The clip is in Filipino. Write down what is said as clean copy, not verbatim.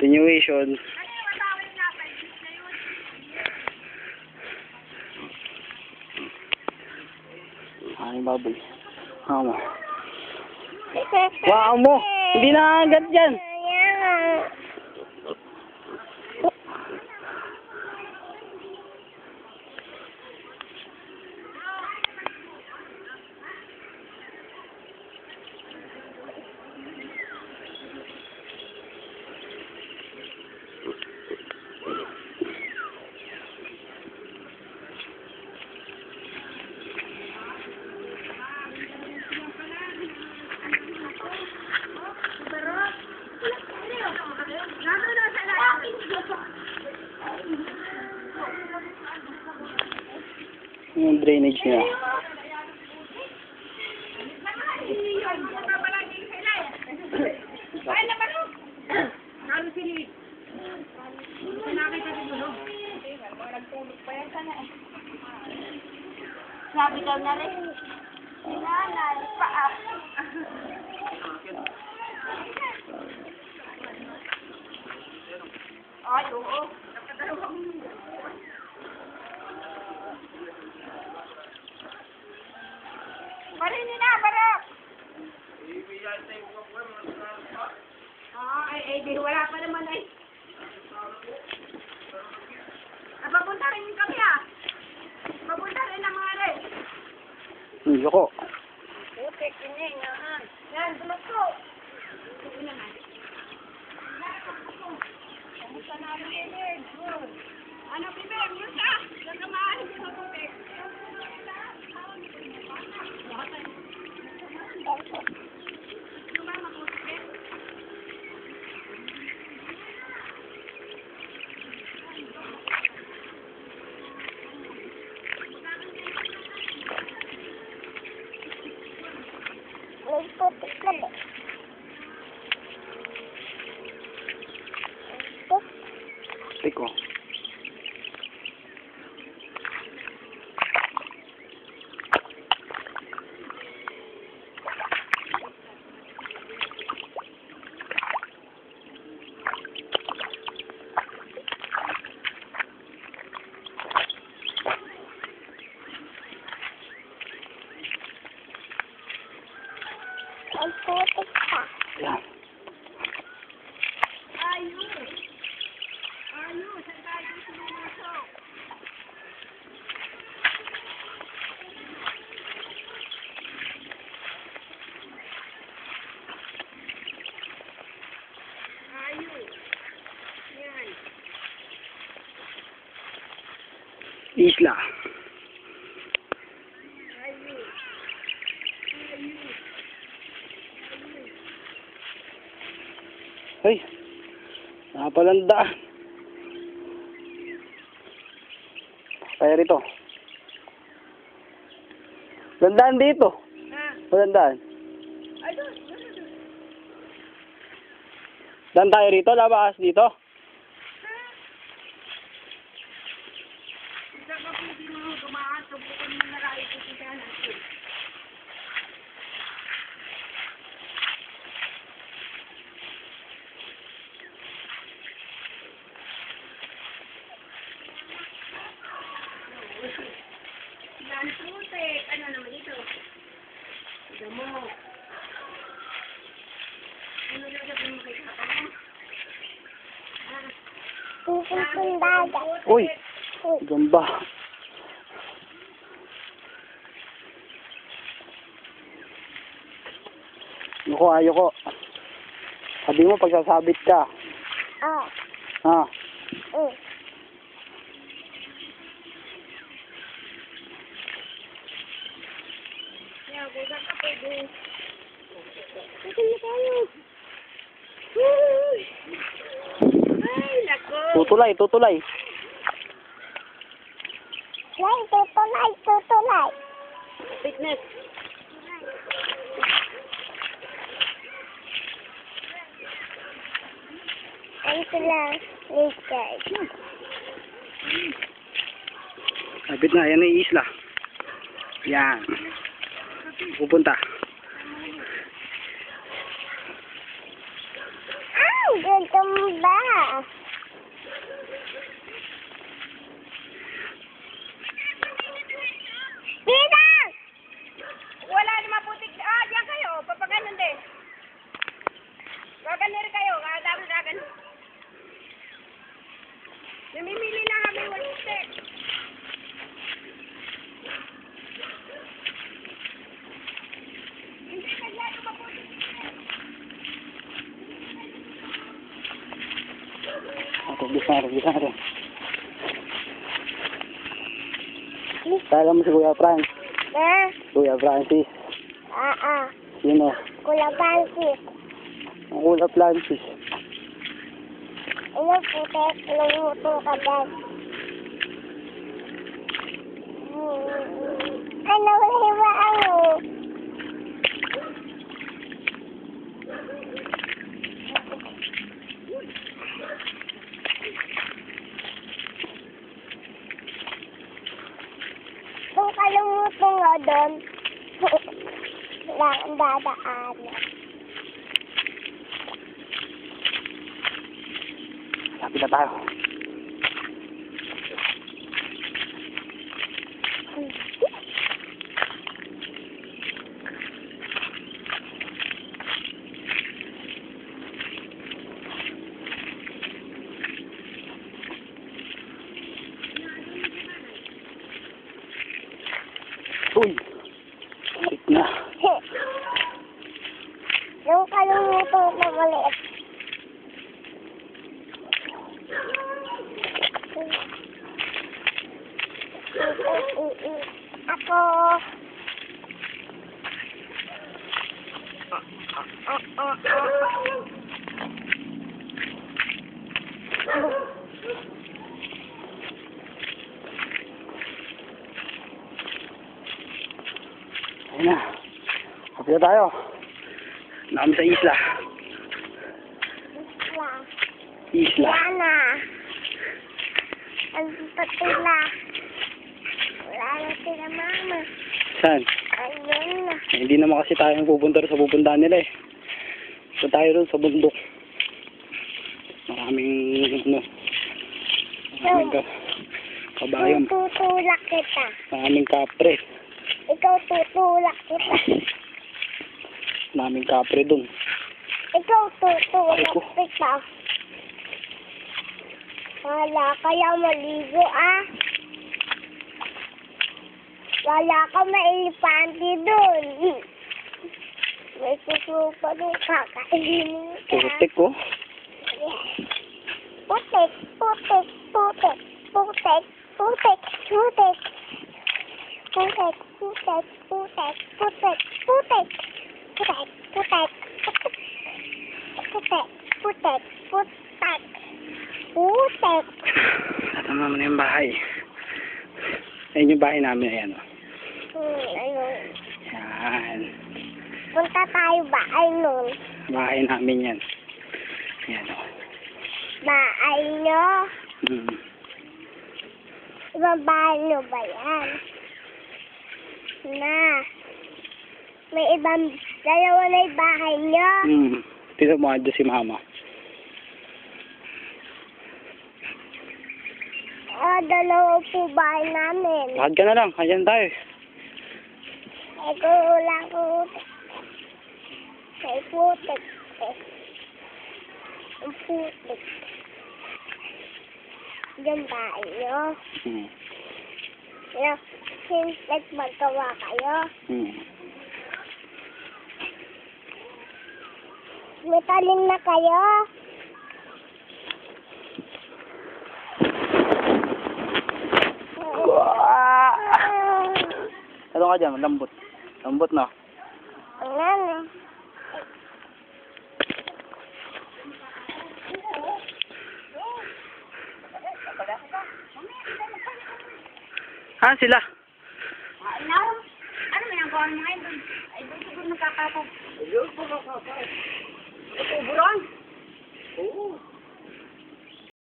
Continuation. Ay, baboy. Hama. Wow mo! Hindi na agad dyan! Yung drainage niya. Sabi daw na rin. Sinanay, paa. Ay, oo. Marinin na, barap! Di wala pa naman ay. Papunta rin kami Papunta rin ang mga rin. Hindi ako. Okay, kinig naman. Yan, dulas ko. Ito naman. Kamusta na ang energy? Ano, Pimer? Musa! Nagkamaan hindi matubig. Tiko. Yan. Isla. Ay, napalanda. Kaya rito. Landaan dito. Landaan. Dan tayo rito, labas dito. Ano naman ito? Damo. Ano na sabihin mo kay papa mo? Uy, gamba. Ayoko. Sabi mo pagsasabit ka. Ha? Tutulay. Tutulay. Fitness. Ito lang, later. Sabit na, yan ang isla. Yan. Pupunta. Welcome back. Namimili na kami 1 step. Hindi, naglalo mabuti. Tubis natin. Kala mo si Kuya Franz. Kuya Francis. Sino? Kuya Francis. Ang Kuya Francis. Ano puti? Lumuto ka dyan. Ano hiwa ano? Kung kalumuto nga doon, wala kang dadaanan. Lapit na tayo. Uy! Sit na. Yung kalumuto na maliit. Ako. Ayun na. Kapit na tayo. Na kami sa isla. Isla. Yana. Ang patila. Wala na sila mama. Saan? Ayun na. Hindi naman kasi tayo pupunta rin sa pupuntahan nila eh. So tayo rin sa bundok. Maraming kabayan. Tutulak kita. Maraming kapre. Ikaw tutulak kita. Maraming kapre dun. Ikaw tutulak kita. Wala kaya maligo ah. Wala ka mailipante dun. May suso pa dun kakainin ka. Putik ko. Putik, putik, putik, putik, putik, putik. Putik, putik, putik, putik, putik. Putik, putik, putik. Putik, putik, putik. Putik. Natama mo na yung bahay. Ayun yung bahay namin. Ayan o. Ano? Yan. Punta tayo ba? Ay, nun. Bahay namin yan. Ayan o. Bahay nyo? Hmm. Ibang bahay nyo ba yan? Na. May ibang, dalawa na yung bahay nyo? Hmm. Dito mo dyan si mama. Dalawa po bahay namin. Lakad ka na lang. Ayan tayo. Ito lang po. May putik. Ang putik. Diyan bahay nyo. Hmm. Since maggawa kayo. Hmm. May talim na kayo. Ano ka dyan? Lambot. Lambot na. Ano? Ah, Sila? Ano may nagawa niya ngayon doon? Ay, doon siguro nagkakapag. Ayun, pagkakapag. Ito, buron? Oo.